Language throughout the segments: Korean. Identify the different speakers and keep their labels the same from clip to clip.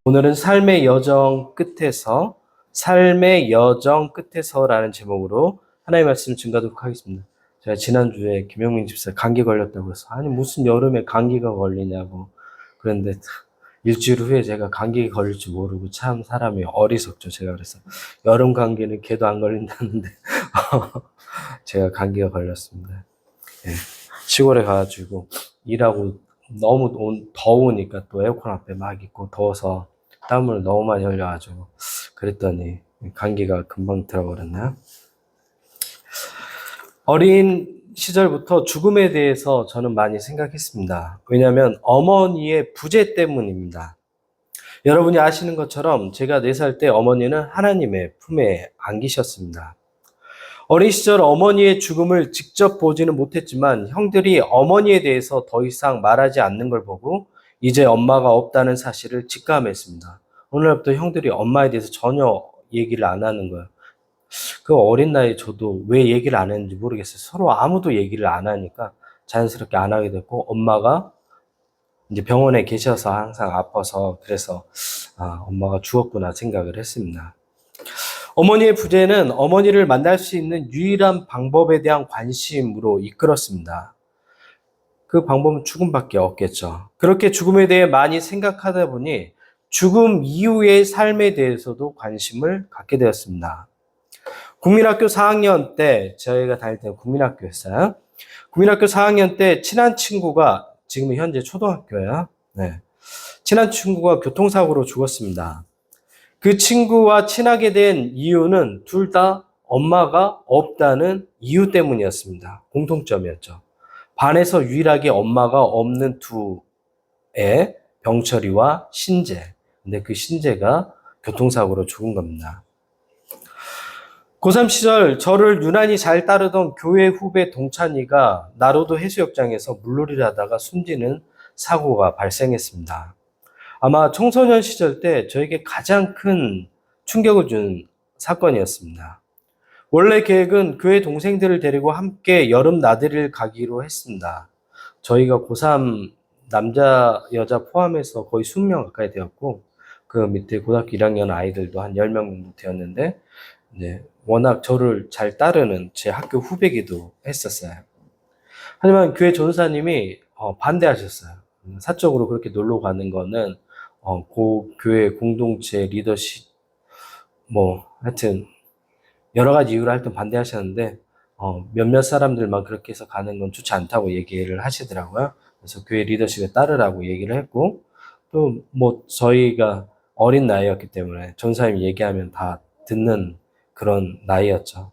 Speaker 1: 오늘은 삶의 여정 끝에서라는 제목으로 하나님의 말씀 증가하도록 하겠습니다. 제가 지난주에 김영민 집사 감기 걸렸다고 해서 아니 무슨 여름에 감기가 걸리냐고 그런데 일주일 후에 제가 감기 걸릴 줄 모르고 참 사람이 어리석죠. 제가 그래서 여름 감기는 걔도 안 걸린다는데 제가 감기가 걸렸습니다. 예, 시골에 가가지고 일하고 너무 더우니까 또 에어컨 앞에 막 있고 더워서 땀을 너무 많이 흘려가지고 그랬더니 감기가 금방 들어버렸나요? 어린 시절부터 죽음에 대해서 저는 많이 생각했습니다. 왜냐하면 어머니의 부재 때문입니다. 여러분이 아시는 것처럼 제가 4살 때 어머니는 하나님의 품에 안기셨습니다. 어린 시절 어머니의 죽음을 직접 보지는 못했지만 형들이 어머니에 대해서 더 이상 말하지 않는 걸 보고 이제 엄마가 없다는 사실을 직감했습니다. 오늘부터 형들이 엄마에 대해서 전혀 얘기를 안 하는 거예요. 그 어린 나이에 저도 왜 얘기를 안 했는지 모르겠어요. 서로 아무도 얘기를 안 하니까 자연스럽게 안 하게 됐고 엄마가 이제 병원에 계셔서 항상 아파서 그래서 엄마가 죽었구나 생각을 했습니다. 어머니의 부재는 어머니를 만날 수 있는 유일한 방법에 대한 관심으로 이끌었습니다. 그 방법은 죽음밖에 없겠죠. 그렇게 죽음에 대해 많이 생각하다 보니 죽음 이후의 삶에 대해서도 관심을 갖게 되었습니다. 국민학교 4학년 때, 저희가 다닐 때는 국민학교였어요. 국민학교 4학년 때 친한 친구가, 지금 현재 초등학교예요. 네. 친한 친구가 교통사고로 죽었습니다. 그 친구와 친하게 된 이유는 둘 다 엄마가 없다는 이유 때문이었습니다. 공통점이었죠. 반에서 유일하게 엄마가 없는 두 애, 병철이와 신재. 근데 그 신재가 교통사고로 죽은 겁니다. 고3 시절 저를 유난히 잘 따르던 교회 후배 동찬이가 나로도 해수욕장에서 물놀이를 하다가 숨지는 사고가 발생했습니다. 아마 청소년 시절 때 저에게 가장 큰 충격을 준 사건이었습니다. 원래 계획은 교회 동생들을 데리고 함께 여름 나들이를 가기로 했습니다. 저희가 고3 남자, 여자 포함해서 거의 20명 가까이 되었고 그 밑에 고등학교 1학년 아이들도 한 10명 정도 되었는데 워낙 저를 잘 따르는 제 학교 후배기도 했었어요. 하지만 교회 전사님이 반대하셨어요. 사적으로 그렇게 놀러 가는 거는 교회 공동체 리더십 하여튼 여러 가지 이유로 하여튼 반대하셨는데 몇몇 사람들만 그렇게 해서 가는 건 좋지 않다고 얘기를 하시더라고요. 그래서 교회 리더십에 따르라고 얘기를 했고 또 저희가 어린 나이였기 때문에 전사님이 얘기하면 다 듣는 그런 나이였죠.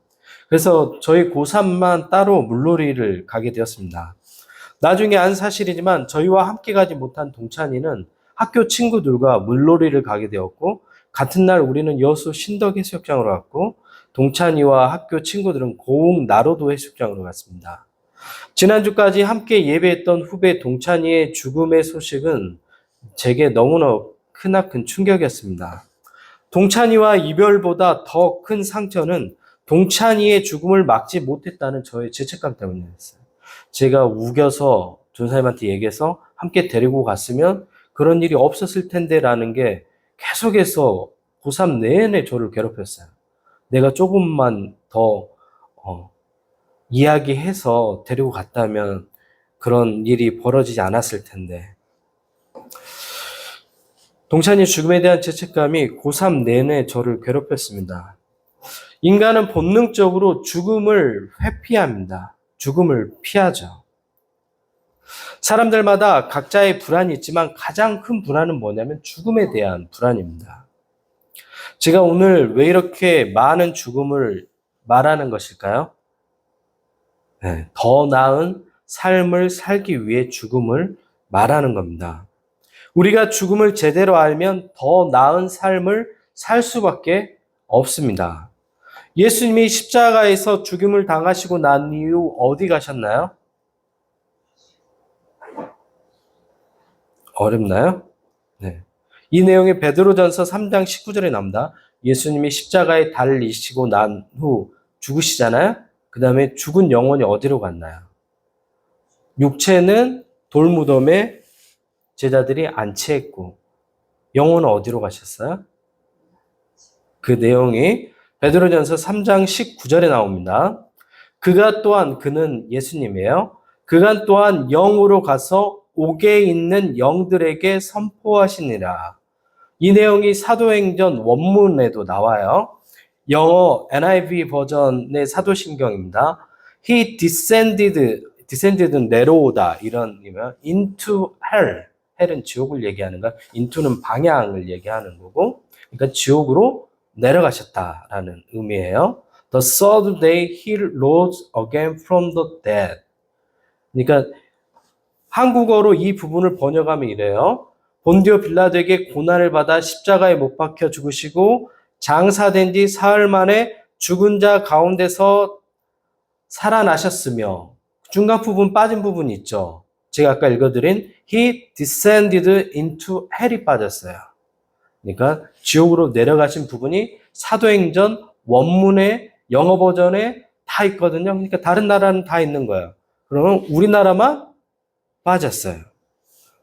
Speaker 1: 그래서 저희 고3만 따로 물놀이를 가게 되었습니다. 나중에 안 사실이지만 저희와 함께 가지 못한 동찬이는 학교 친구들과 물놀이를 가게 되었고 같은 날 우리는 여수 신덕 해수욕장으로 갔고 동찬이와 학교 친구들은 고흥 나로도 해수욕장으로 갔습니다. 지난주까지 함께 예배했던 후배 동찬이의 죽음의 소식은 제게 너무나 크나큰 충격이었습니다. 동찬이와 이별보다 더 큰 상처는 동찬이의 죽음을 막지 못했다는 저의 죄책감 때문이었어요. 제가 우겨서 전사님한테 얘기해서 함께 데리고 갔으면 그런 일이 없었을 텐데라는 게 계속해서 고3 내내 저를 괴롭혔어요. 내가 조금만 더 이야기해서 데리고 갔다면 그런 일이 벌어지지 않았을 텐데. 동찬이 죽음에 대한 죄책감이 고3 내내 저를 괴롭혔습니다. 인간은 본능적으로 죽음을 회피합니다. 죽음을 피하죠. 사람들마다 각자의 불안이 있지만 가장 큰 불안은 뭐냐면 죽음에 대한 불안입니다. 제가 오늘 왜 이렇게 많은 죽음을 말하는 것일까요? 더 나은 삶을 살기 위해 죽음을 말하는 겁니다. 우리가 죽음을 제대로 알면 더 나은 삶을 살 수밖에 없습니다. 예수님이 십자가에서 죽임을 당하시고 난 이후 어디 가셨나요? 어렵나요? 네. 이 내용이 베드로전서 3장 19절에 나옵니다. 예수님이 십자가에 달리시고 난 후 죽으시잖아요? 그 다음에 죽은 영혼이 어디로 갔나요? 육체는 돌무덤에 제자들이 안치했고 영혼은 어디로 가셨어요? 그 내용이 베드로전서 3장 19절에 나옵니다. 그는 예수님이에요. 그가 또한 영으로 가서 옥에 있는 영들에게 선포하시니라. 이 내용이 사도행전 원문에도 나와요. 영어 NIV 버전의 사도신경입니다. He descended는 내려오다 이런 의미면 into hell. 헬은 지옥을 얘기하는 거, into는 방향을 얘기하는 거고, 그러니까 지옥으로 내려가셨다라는 의미예요. The third day he rose again from the dead. 그러니까 한국어로 이 부분을 번역하면 이래요. 본디오 빌라도에게 고난을 받아 십자가에 못 박혀 죽으시고 장사된 지 사흘 만에 죽은 자 가운데서 살아나셨으며 중간 부분 빠진 부분 있죠. 제가 아까 읽어드린 He descended into hell이 빠졌어요. 그러니까 지옥으로 내려가신 부분이 사도행전 원문의 영어 버전에 다 있거든요. 그러니까 다른 나라는 다 있는 거예요. 그러면 우리나라만 빠졌어요.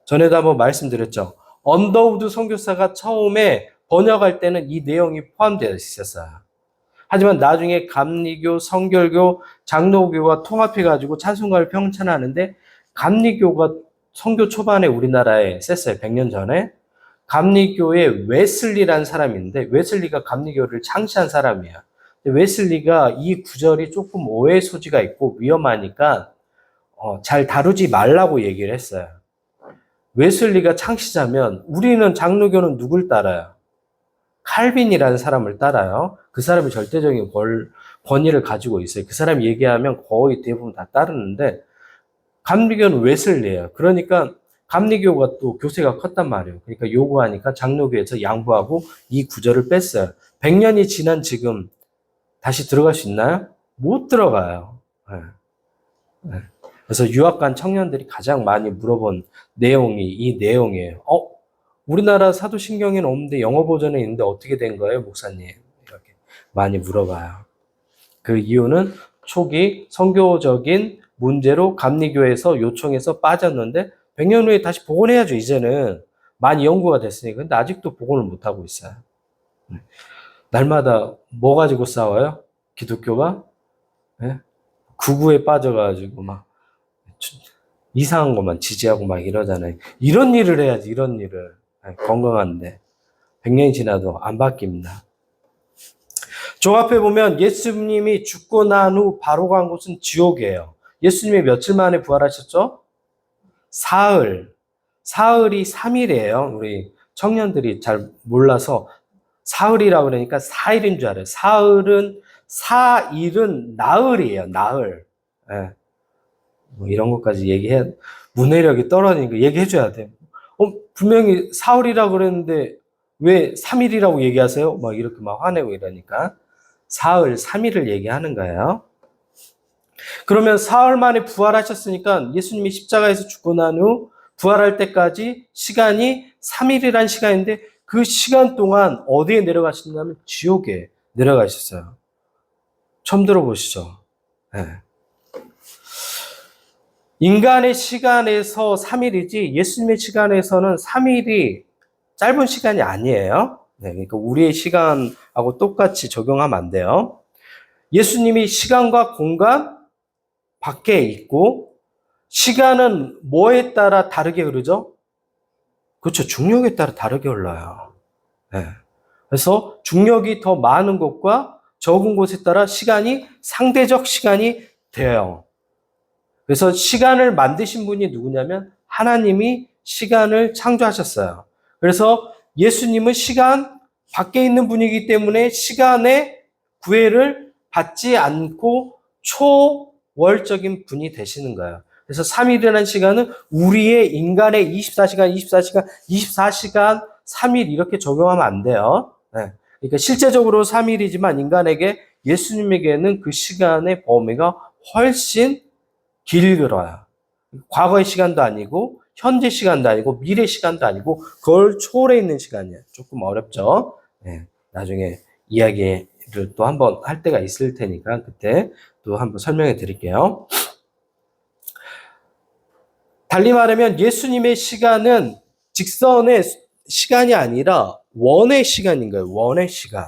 Speaker 1: 전에도 한번 말씀드렸죠. 언더우드 선교사가 처음에 번역할 때는 이 내용이 포함되어 있었어요. 하지만 나중에 감리교, 성결교, 장로교가 통합해가지고 찬송가를 평찬하는데 감리교가 선교 초반에 우리나라에 셌어요. 100년 전에. 감리교에 웨슬리라는 사람이 있는데 웨슬리가 감리교를 창시한 사람이에요. 웨슬리가 이 구절이 조금 오해 소지가 있고 위험하니까 잘 다루지 말라고 얘기를 했어요. 웨슬리가 창시자면 우리는 장로교는 누굴 따라요? 칼빈이라는 사람을 따라요. 그 사람이 절대적인 권위를 가지고 있어요. 그 사람이 얘기하면 거의 대부분 다 따르는데 감리교는 웨슬리예요. 그러니까 감리교가 또 교세가 컸단 말이에요. 그러니까 요구하니까 장로교에서 양보하고 이 구절을 뺐어요. 100년이 지난 지금 다시 들어갈 수 있나요? 못 들어가요. 네. 네. 그래서 유학 간 청년들이 가장 많이 물어본 내용이 이 내용이에요. 우리나라 사도신경에는 없는데 영어 버전에 있는데 어떻게 된 거예요, 목사님? 이렇게 많이 물어봐요. 그 이유는 초기 선교적인 문제로 감리교에서 요청해서 빠졌는데 100년 후에 다시 복원해야죠. 이제는 많이 연구가 됐으니까. 근데 아직도 복원을 못하고 있어요. 날마다 뭐 가지고 싸워요? 기독교가? 네? 구구에 빠져가지고 막 이상한 것만 지지하고 막 이러잖아요. 이런 일을 해야지, 이런 일을. 건강한데 100년이 지나도 안 바뀝니다. 종합해보면 예수님이 죽고 난 후 바로 간 곳은 지옥이에요. 예수님이 며칠 만에 부활하셨죠? 사흘. 사흘이 3일이에요. 우리 청년들이 잘 몰라서 사흘이라고 그러니까 4일인 줄 알아요. 사일은 나흘이에요. 나흘. 네. 뭐 이런 것까지 얘기해, 문해력이 떨어지니까 얘기해줘야 돼. 분명히 사흘이라고 그랬는데 왜 3일이라고 얘기하세요? 막 이렇게 막 화내고 이러니까 사흘, 3일을 얘기하는 거예요. 그러면 사흘 만에 부활하셨으니까 예수님이 십자가에서 죽고 난 후 부활할 때까지 시간이 3일이란 시간인데 그 시간 동안 어디에 내려가셨냐면 지옥에 내려가셨어요. 처음 들어보시죠? 네. 인간의 시간에서 3일이지 예수님의 시간에서는 3일이 짧은 시간이 아니에요. 네, 그러니까 우리의 시간하고 똑같이 적용하면 안 돼요. 예수님이 시간과 공간 밖에 있고 시간은 뭐에 따라 다르게 흐르죠? 그렇죠. 중력에 따라 다르게 흘러요. 네. 그래서 중력이 더 많은 곳과 적은 곳에 따라 시간이 상대적 시간이 돼요. 그래서 시간을 만드신 분이 누구냐면 하나님이 시간을 창조하셨어요. 그래서 예수님은 시간 밖에 있는 분이기 때문에 시간의 구애를 받지 않고 초월적인 분이 되시는 거예요. 그래서 3일이라는 시간은 우리의 인간의 24시간, 24시간, 24시간, 3일 이렇게 적용하면 안 돼요. 네. 그러니까 실제적으로 3일이지만 인간에게 예수님에게는 그 시간의 범위가 훨씬 길어요. 과거의 시간도 아니고 현재 시간도 아니고 미래 시간도 아니고 그걸 초월해 있는 시간이에요. 조금 어렵죠. 네, 나중에 이야기를 또 한번 할 때가 있을 테니까 그때 또 한번 설명해 드릴게요. 달리 말하면 예수님의 시간은 직선의 시간이 아니라 원의 시간인 거예요. 원의 시간.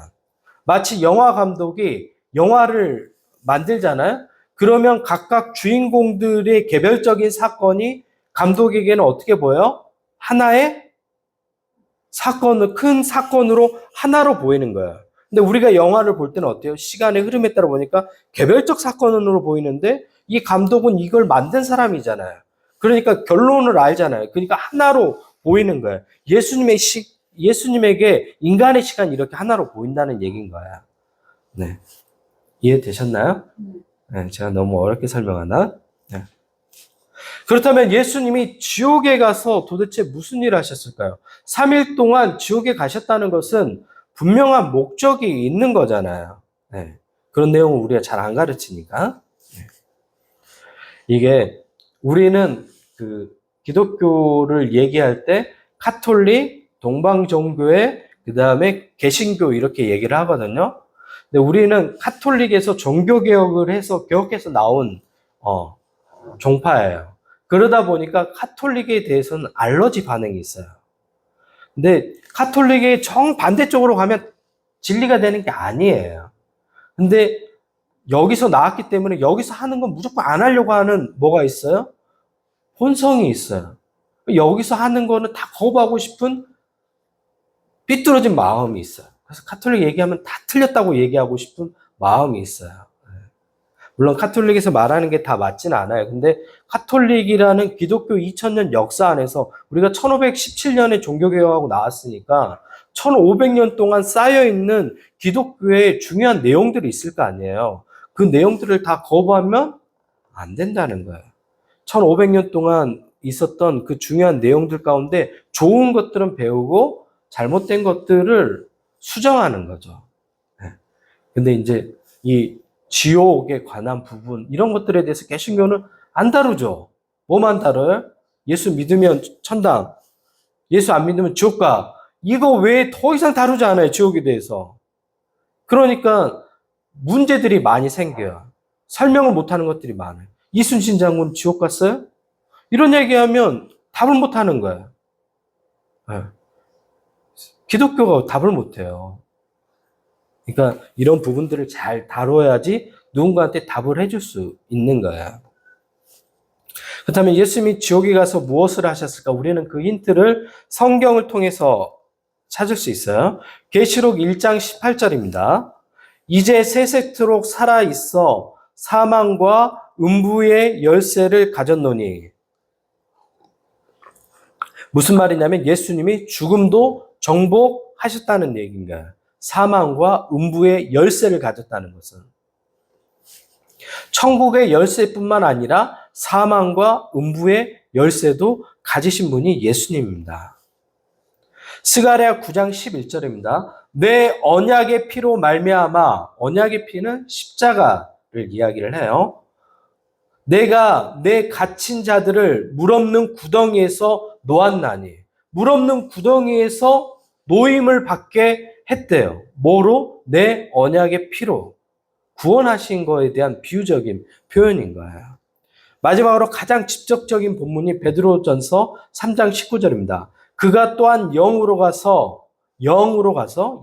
Speaker 1: 마치 영화 감독이 영화를 만들잖아요. 그러면 각각 주인공들의 개별적인 사건이 감독에게는 어떻게 보여요? 하나의 큰 사건으로 하나로 보이는 거예요. 근데 우리가 영화를 볼 때는 어때요? 시간의 흐름에 따라 보니까 개별적 사건으로 보이는데 이 감독은 이걸 만든 사람이잖아요. 그러니까 결론을 알잖아요. 그러니까 하나로 보이는 거예요. 예수님에게 인간의 시간이 이렇게 하나로 보인다는 얘기인 거야. 네. 이해되셨나요? 네, 제가 너무 어렵게 설명하나? 네. 그렇다면 예수님이 지옥에 가서 도대체 무슨 일을 하셨을까요? 3일 동안 지옥에 가셨다는 것은 분명한 목적이 있는 거잖아요. 네. 그런 내용을 우리가 잘 안 가르치니까. 네. 이게 우리는 그 기독교를 얘기할 때 카톨릭, 동방종교회, 그 다음에 개신교 이렇게 얘기를 하거든요. 근데 우리는 카톨릭에서 종교개혁을 해서 개혁해서 나온 종파예요. 그러다 보니까 카톨릭에 대해서는 알러지 반응이 있어요. 근데 카톨릭의 정반대쪽으로 가면 진리가 되는 게 아니에요. 근데 여기서 나왔기 때문에 여기서 하는 건 무조건 안 하려고 하는 뭐가 있어요? 본성이 있어요. 여기서 하는 거는 다 거부하고 싶은 삐뚤어진 마음이 있어요. 그래서 카톨릭 얘기하면 다 틀렸다고 얘기하고 싶은 마음이 있어요. 물론 카톨릭에서 말하는 게 다 맞지는 않아요. 근데 카톨릭이라는 기독교 2000년 역사 안에서 우리가 1517년에 종교개혁하고 나왔으니까 1500년 동안 쌓여있는 기독교의 중요한 내용들이 있을 거 아니에요. 그 내용들을 다 거부하면 안 된다는 거예요. 1500년 동안 있었던 그 중요한 내용들 가운데 좋은 것들은 배우고 잘못된 것들을 수정하는 거죠. 근데 이제 이 지옥에 관한 부분 이런 것들에 대해서 개신교는 안 다루죠. 뭐만 다뤄요? 예수 믿으면 천당, 예수 안 믿으면 지옥 가. 이거 외에 더 이상 다루지 않아요. 지옥에 대해서. 그러니까 문제들이 많이 생겨요. 설명을 못하는 것들이 많아요. 이순신 장군 지옥 갔어요? 이런 얘기하면 답을 못하는 거예요. 네. 기독교가 답을 못해요. 그러니까 이런 부분들을 잘 다뤄야지 누군가한테 답을 해줄 수 있는 거야. 그렇다면 예수님이 지옥에 가서 무엇을 하셨을까? 우리는 그 힌트를 성경을 통해서 찾을 수 있어요. 계시록 1장 18절입니다. 이제 세세토록 살아있어 사망과 음부의 열쇠를 가졌노니. 무슨 말이냐면 예수님이 죽음도 정복하셨다는 얘기인가요? 사망과 음부의 열쇠를 가졌다는 것은 천국의 열쇠뿐만 아니라 사망과 음부의 열쇠도 가지신 분이 예수님입니다. 스가랴 9장 11절입니다. 내 언약의 피로 말미암아, 언약의 피는 십자가를 이야기를 해요. 내가 내 갇힌 자들을 물 없는 구덩이에서 놓았나니, 물 없는 구덩이에서 노임을 받게 했대요. 뭐로? 내 언약의 피로. 구원하신 거에 대한 비유적인 표현인 거예요. 마지막으로 가장 직접적인 본문이 베드로전서 3장 19절입니다. 그가 또한 영으로 가서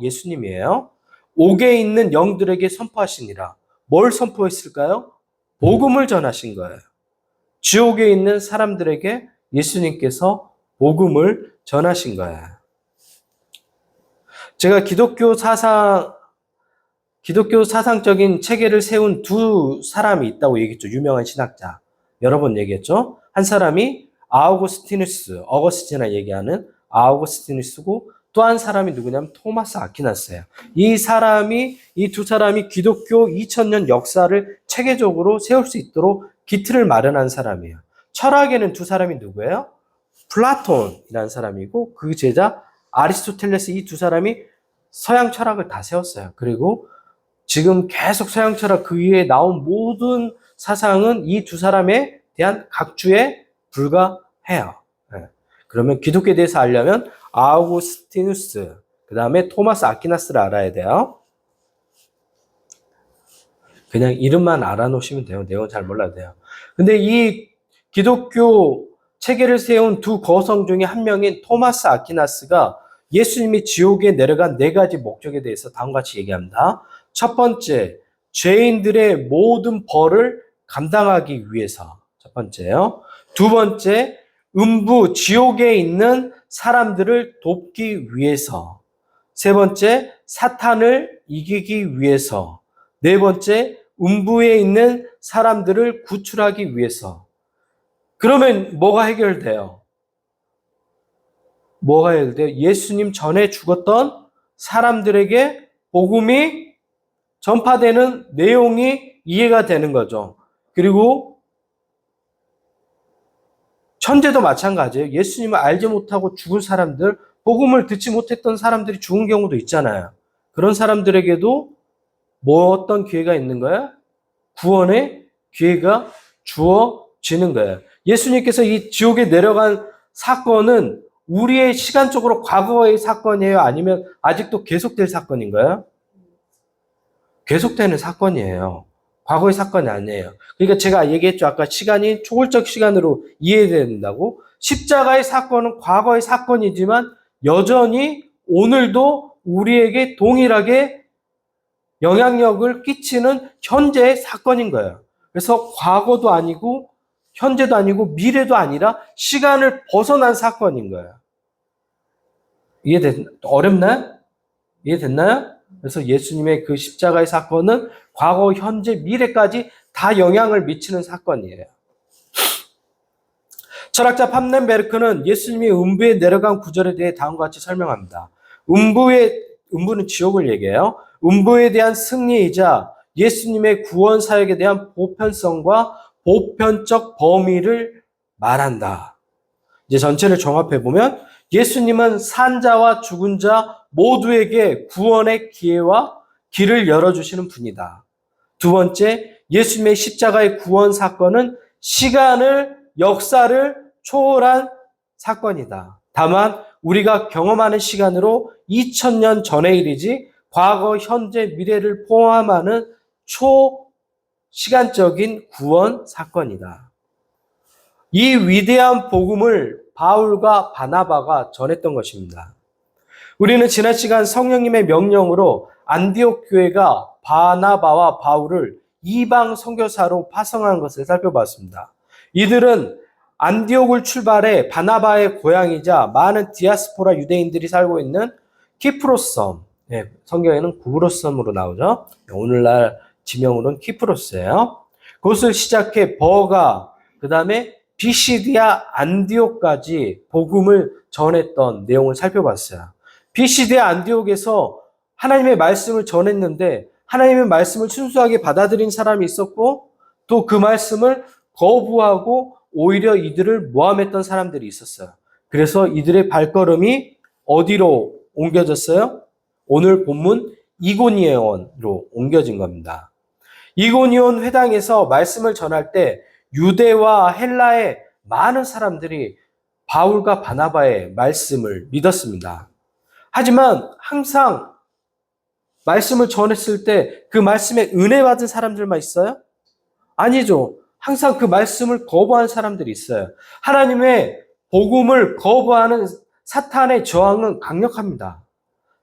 Speaker 1: 예수님이에요. 옥에 있는 영들에게 선포하시니라. 뭘 선포했을까요? 복음을 전하신 거예요. 지옥에 있는 사람들에게 예수님께서 복음을 전하신 거예요. 제가 기독교 사상적인 체계를 세운 두 사람이 있다고 얘기했죠. 유명한 신학자. 여러 번 얘기했죠. 한 사람이 어거스티나 얘기하는 아우구스티누스고 또 한 사람이 누구냐면 토마스 아퀴나스예요. 이 두 사람이 기독교 2000년 역사를 체계적으로 세울 수 있도록 기틀을 마련한 사람이에요. 철학에는 두 사람이 누구예요? 플라톤이라는 사람이고 그 제자 아리스토텔레스 이 두 사람이 서양 철학을 다 세웠어요. 그리고 지금 계속 서양 철학 그 위에 나온 모든 사상은 이 두 사람에 대한 각주에 불과해요. 네. 그러면 기독교에 대해서 알려면 아우구스티누스, 그 다음에 토마스 아퀴나스를 알아야 돼요. 그냥 이름만 알아놓으시면 돼요. 내용 잘 몰라도 돼요. 근데 이 기독교 체계를 세운 두 거성 중에 한 명인 토마스 아퀴나스가 예수님이 지옥에 내려간 네 가지 목적에 대해서 다음과 같이 얘기합니다. 첫 번째, 죄인들의 모든 벌을 감당하기 위해서. 첫 번째요. 두 번째, 음부 지옥에 있는 사람들을 돕기 위해서. 세 번째, 사탄을 이기기 위해서. 네 번째, 음부에 있는 사람들을 구출하기 위해서. 그러면 뭐가 해결돼요? 뭐가 해결돼요? 예수님 전에 죽었던 사람들에게 복음이 전파되는 내용이 이해가 되는 거죠. 그리고 천재도 마찬가지예요. 예수님을 알지 못하고 죽은 사람들, 복음을 듣지 못했던 사람들이 죽은 경우도 있잖아요. 그런 사람들에게도 뭐 어떤 기회가 있는 거야? 구원의 기회가 주어지는 거예요. 예수님께서 이 지옥에 내려간 사건은 우리의 시간적으로 과거의 사건이에요? 아니면 아직도 계속될 사건인가요? 계속되는 사건이에요. 과거의 사건이 아니에요. 그러니까 제가 얘기했죠. 아까 시간이 초월적 시간으로 이해된다고. 십자가의 사건은 과거의 사건이지만 여전히 오늘도 우리에게 동일하게 영향력을 끼치는 현재의 사건인 거예요. 그래서 과거도 아니고 현재도 아니고 미래도 아니라 시간을 벗어난 사건인 거예요. 어렵나요? 이해됐나요? 그래서 예수님의 그 십자가의 사건은 과거, 현재, 미래까지 다 영향을 미치는 사건이에요. 철학자 팜넨베르크는 예수님이 음부에 내려간 구절에 대해 다음과 같이 설명합니다. 음부는 지옥을 얘기해요. 음부에 대한 승리이자 예수님의 구원 사역에 대한 보편성과 보편적 범위를 말한다. 이제 전체를 종합해 보면 예수님은 산자와 죽은 자 모두에게 구원의 기회와 길을 열어주시는 분이다. 두 번째, 예수님의 십자가의 구원 사건은 시간을, 역사를 초월한 사건이다. 다만 우리가 경험하는 시간으로 2000년 전의 일이지 과거, 현재, 미래를 포함하는 초시간적인 구원 사건이다. 이 위대한 복음을 바울과 바나바가 전했던 것입니다. 우리는 지난 시간 성령님의 명령으로 안디옥 교회가 바나바와 바울을 이방 선교사로 파송한 것을 살펴봤습니다. 이들은 안디옥을 출발해 바나바의 고향이자 많은 디아스포라 유대인들이 살고 있는 키프로스 섬, 성경에는 구브로스 섬으로 나오죠. 오늘날 지명으로는 키프로스예요. 그것을 시작해 버가, 그 다음에 비시디아 안디옥까지 복음을 전했던 내용을 살펴봤어요. 비시디아 안디옥에서 하나님의 말씀을 전했는데 하나님의 말씀을 순수하게 받아들인 사람이 있었고 또 그 말씀을 거부하고 오히려 이들을 모함했던 사람들이 있었어요. 그래서 이들의 발걸음이 어디로 옮겨졌어요? 오늘 본문 이고니온으로 옮겨진 겁니다. 이고니온 회당에서 말씀을 전할 때 유대와 헬라의 많은 사람들이 바울과 바나바의 말씀을 믿었습니다. 하지만 항상 말씀을 전했을 때 그 말씀에 은혜 받은 사람들만 있어요? 아니죠. 항상 그 말씀을 거부한 사람들이 있어요. 하나님의 복음을 거부하는 사탄의 저항은 강력합니다.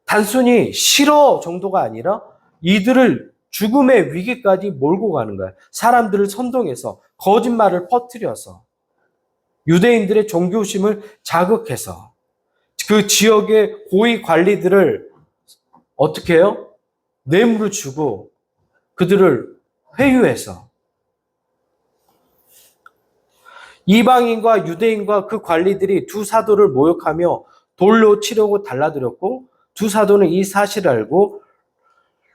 Speaker 1: 단순히 싫어 정도가 아니라 이들을 죽음의 위기까지 몰고 가는 거예요. 사람들을 선동해서 거짓말을 퍼뜨려서 유대인들의 종교심을 자극해서 그 지역의 고위 관리들을 어떻게 해요? 뇌물을 주고 그들을 회유해서 이방인과 유대인과 그 관리들이 두 사도를 모욕하며 돌로 치려고 달라들었고 두 사도는 이 사실을 알고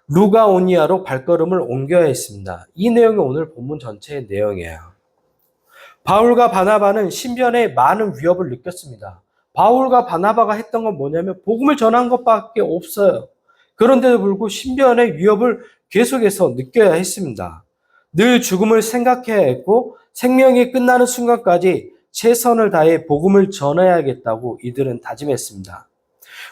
Speaker 1: 루가오니아로 발걸음을 옮겨야 했습니다. 이 내용이 오늘 본문 전체의 내용이에요. 바울과 바나바는 신변에 많은 위협을 느꼈습니다. 바울과 바나바가 했던 건 뭐냐면 복음을 전한 것밖에 없어요. 그런데도 불구하고 신변의 위협을 계속해서 느껴야 했습니다. 늘 죽음을 생각해야 했고 생명이 끝나는 순간까지 최선을 다해 복음을 전해야겠다고 이들은 다짐했습니다.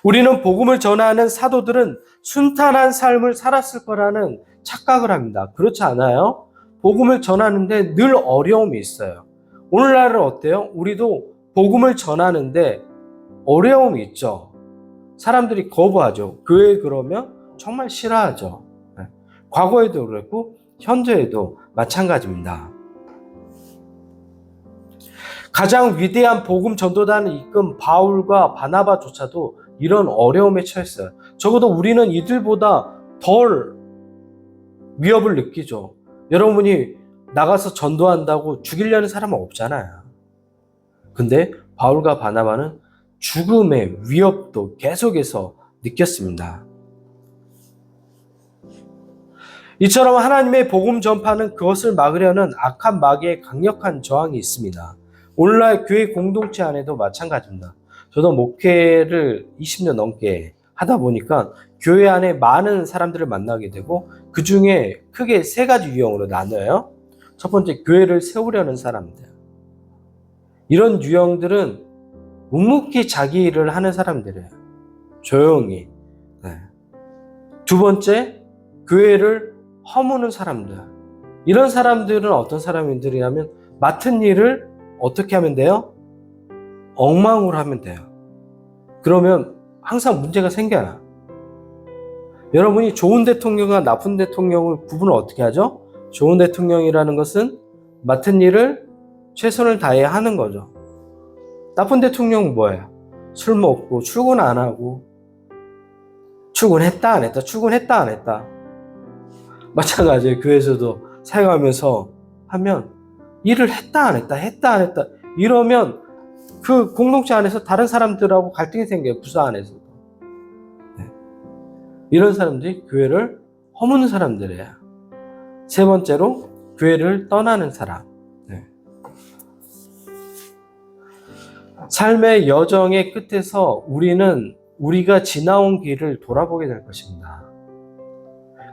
Speaker 1: 우리는 복음을 전하는 사도들은 순탄한 삶을 살았을 거라는 착각을 합니다. 그렇지 않아요? 복음을 전하는데 늘 어려움이 있어요. 오늘날은 어때요? 우리도 복음을 전하는데 어려움이 있죠. 사람들이 거부하죠. 교회 그러면 정말 싫어하죠. 과거에도 그랬고 현재에도 마찬가지입니다. 가장 위대한 복음 전도단을 이끈 바울과 바나바조차도 이런 어려움에 처했어요. 적어도 우리는 이들보다 덜 위협을 느끼죠. 여러분이 나가서 전도한다고 죽이려는 사람은 없잖아요. 근데 바울과 바나바는 죽음의 위협도 계속해서 느꼈습니다. 이처럼 하나님의 복음 전파는 그것을 막으려는 악한 마귀의 강력한 저항이 있습니다. 오늘날 교회 공동체 안에도 마찬가지입니다. 저도 목회를 20년 넘게 하다 보니까 교회 안에 많은 사람들을 만나게 되고 그 중에 크게 세 가지 유형으로 나눠요. 첫 번째, 교회를 세우려는 사람들. 이런 유형들은 묵묵히 자기 일을 하는 사람들이에요. 조용히. 두 번째, 교회를 허무는 사람들. 이런 사람들은 어떤 사람들이냐면 맡은 일을 어떻게 하면 돼요? 엉망으로 하면 돼요. 그러면 항상 문제가 생겨요. 여러분이 좋은 대통령과 나쁜 대통령을 구분을 어떻게 하죠? 좋은 대통령이라는 것은 맡은 일을 최선을 다해 하는 거죠. 나쁜 대통령은 뭐예요? 술 먹고 출근 안 하고 출근했다 안 했다 출근했다 안 했다. 마찬가지예요. 교회에서도 사역하면서 하면 일을 했다 안 했다 했다 안 했다 이러면 그 공동체 안에서 다른 사람들하고 갈등이 생겨요. 부서 안에서도. 이런 사람들이 교회를 허무는 사람들이에요. 세 번째로 교회를 떠나는 사람. 삶의 여정의 끝에서 우리는 우리가 지나온 길을 돌아보게 될 것입니다.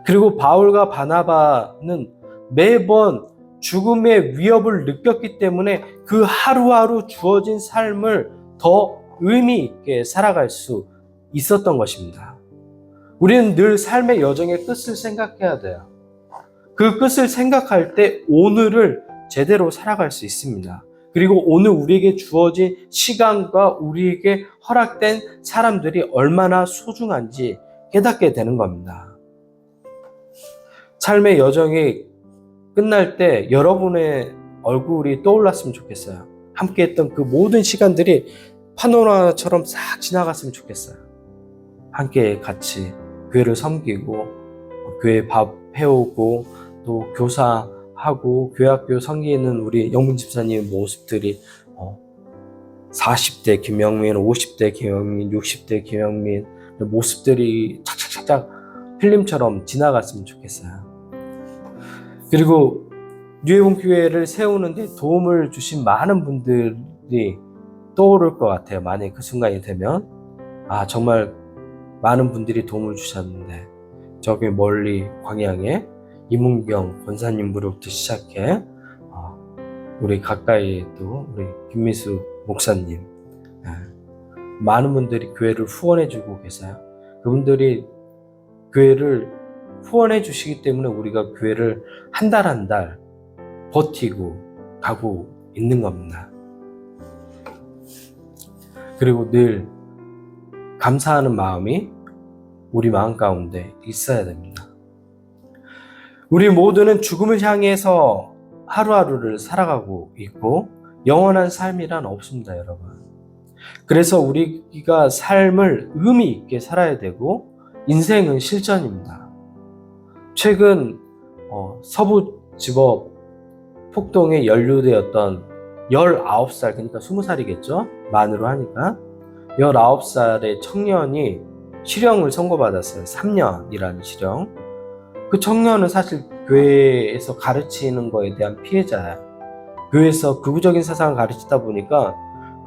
Speaker 1: 그리고 바울과 바나바는 매번 죽음의 위협을 느꼈기 때문에 그 하루하루 주어진 삶을 더 의미 있게 살아갈 수 있었던 것입니다. 우리는 늘 삶의 여정의 끝을 생각해야 돼요. 그 끝을 생각할 때 오늘을 제대로 살아갈 수 있습니다. 그리고 오늘 우리에게 주어진 시간과 우리에게 허락된 사람들이 얼마나 소중한지 깨닫게 되는 겁니다. 삶의 여정이 끝날 때 여러분의 얼굴이 떠올랐으면 좋겠어요. 함께 했던 그 모든 시간들이 파노라마처럼 싹 지나갔으면 좋겠어요. 함께 같이 교회를 섬기고 교회 밥 해오고 또 교사하고 교회학교 섬기는 우리 영문 집사님 모습들이 40대 김영민, 50대 김영민, 60대 김영민 모습들이 착착착착 필름처럼 지나갔으면 좋겠어요. 그리고 뉴에본교회를 세우는데 도움을 주신 많은 분들이 떠오를 것 같아요. 만약에 그 순간이 되면 정말 많은 분들이 도움을 주셨는데 저기 멀리 광양에 이문경 권사님으로부터 시작해 우리 가까이 또 우리 김미수 목사님 많은 분들이 교회를 후원해주고 계세요. 그분들이 교회를 후원해 주시기 때문에 우리가 교회를 한 달 한 달 버티고 가고 있는 겁니다. 그리고 늘 감사하는 마음이 우리 마음 가운데 있어야 됩니다. 우리 모두는 죽음을 향해서 하루하루를 살아가고 있고 영원한 삶이란 없습니다, 여러분. 그래서 우리가 삶을 의미 있게 살아야 되고 인생은 실전입니다. 최근 서부지법 폭동에 연루되었던 19살, 그러니까 20살이겠죠? 만으로 하니까 19살의 청년이 실형을 선고받았어요. 3년이라는 실형. 그 청년은 사실 교회에서 가르치는 거에 대한 피해자예요. 교회에서 극우적인 세상을 가르치다 보니까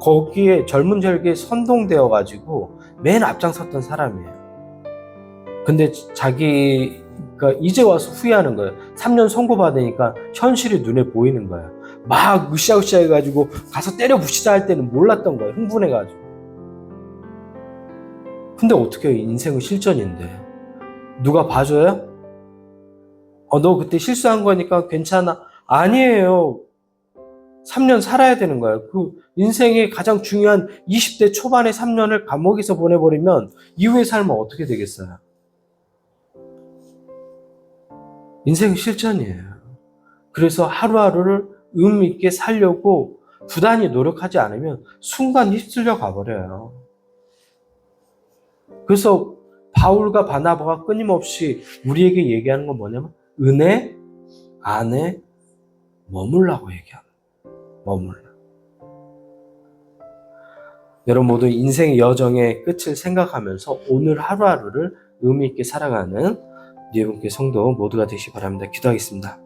Speaker 1: 거기에 젊은 혈기에 선동되어 가지고 맨 앞장섰던 사람이에요. 근데 자기가 이제 와서 후회하는 거예요. 3년 선고받으니까 현실이 눈에 보이는 거예요. 막 으쌰으쌰 해가지고 가서 때려 부시자 할 때는 몰랐던 거예요. 흥분해가지고. 근데 어떻게 해요? 인생은 실전인데. 누가 봐줘요? 너 그때 실수한 거니까 괜찮아. 아니에요. 3년 살아야 되는 거예요. 그 인생의 가장 중요한 20대 초반의 3년을 감옥에서 보내버리면 이후의 삶은 어떻게 되겠어요? 인생은 실전이에요. 그래서 하루하루를 의미 있게 살려고 부단히 노력하지 않으면 순간 휩쓸려 가버려요. 그래서 바울과 바나바가 끊임없이 우리에게 얘기하는 건 뭐냐면 은혜 안에 머물라고 얘기하는 거예요. 머물라. 여러분 모두 인생의 여정의 끝을 생각하면서 오늘 하루하루를 의미 있게 살아가는 여러분께 성도 모두가 되시기 바랍니다. 기도하겠습니다.